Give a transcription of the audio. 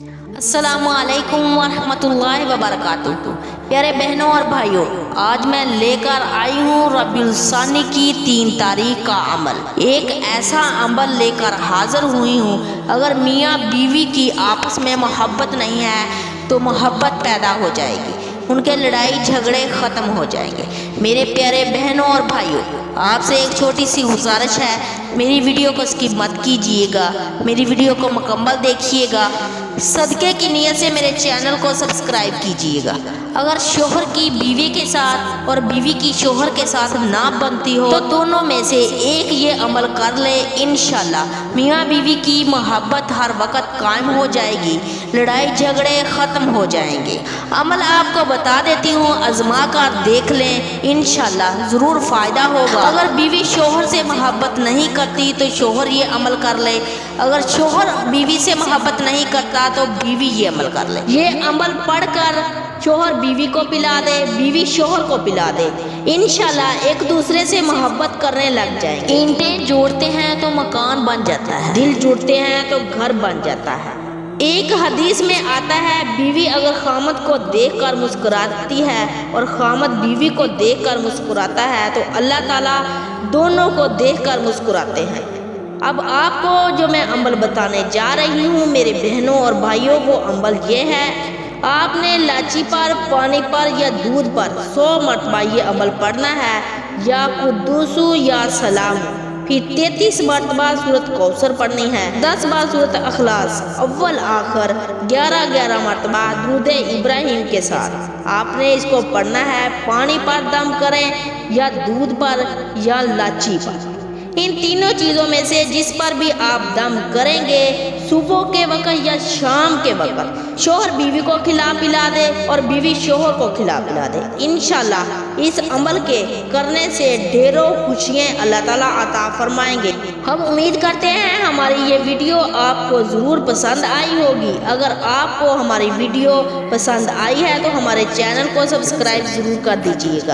अस्सलामुअलैकुम वरहमतुल्लाहि वबरकातुहू। प्यारे बहनों और भाइयों, आज मैं लेकर आई हूँ रबीउल सानी की 3 तारीख का अमल। एक ऐसा अमल लेकर हाजिर हुई हूँ, अगर मियाँ बीवी की आपस में मोहब्बत नहीं है तो मोहब्बत पैदा हो जाएगी, उनके लड़ाई झगड़े ख़त्म हो जाएंगे। मेरे प्यारे बहनों और भाइयों, आपसे एक छोटी सी गुजारिश है, मेरी वीडियो को स्किप मत कीजिएगा, मेरी वीडियो को मुकम्मल देखिएगा। सदक़े की नीयत से मेरे चैनल को सब्सक्राइब कीजिएगा। अगर शोहर की बीवी के साथ और बीवी की शोहर के साथ ना बनती हो तो दोनों में से एक ये अमल कर ले, इंशाल्लाह मियाँ बीवी की मोहब्बत हर वक्त कायम हो जाएगी, लड़ाई झगड़े ख़त्म हो जाएंगे। अमल आपको बता देती हूँ, आजमा कर देख लें, इंशाल्लाह ज़रूर फ़ायदा होगा। अगर बीवी शोहर से मोहब्बत नहीं करती तो शोहर ये अमल कर ले, अगर शोहर बीवी से मोहब्बत नहीं करता तो बीवी ये अमल कर ले। ये अमल पढ़कर शोहर बीवी को पिला दे, बीवी शोहर को पिला दे, इंशाल्लाह एक दूसरे से मोहब्बत करने लग जाएंगे। ईंटें जोड़ते हैं तो मकान बन जाता है, दिल जोड़ते हैं तो घर बन जाता है। एक हदीस में आता है, बीवी अगर खामद को देखकर मुस्कुराती है और खामद बीवी को देखकर मुस्कुराता है तो अल्लाह ताला दोनों को देखकर मुस्कुराते हैं। अब आपको जो मैं अमल बताने जा रही हूँ मेरे बहनों और भाइयों, वो अमल ये है, आपने लाची पर, पानी पर या दूध पर 100 मरतबा ये अमल पढ़ना है, या कुद्दूसु या सलाम। फिर 33 मरतबा सूरत कौसर पढ़नी है, 10 बार सूरत अखलास, अव्वल आखिर 11 मरतबा दुरूद इब्राहिम के साथ आपने इसको पढ़ना है। पानी पर दम करें या दूध पर या लाची पर, इन तीनों चीज़ों में से जिस पर भी आप दम करेंगे, सुबह के वक्त या शाम के वक्त शोहर बीवी को खिला पिला दे और बीवी शोहर को खिला पिला दे, इंशाल्लाह इस अमल के करने से ढेरों खुशियाँ अल्लाह ताला अता फरमाएंगे। हम उम्मीद करते हैं हमारी ये वीडियो आपको ज़रूर पसंद आई होगी। अगर आपको हमारी वीडियो पसंद आई है तो हमारे चैनल को सब्सक्राइब ज़रूर कर दीजिएगा।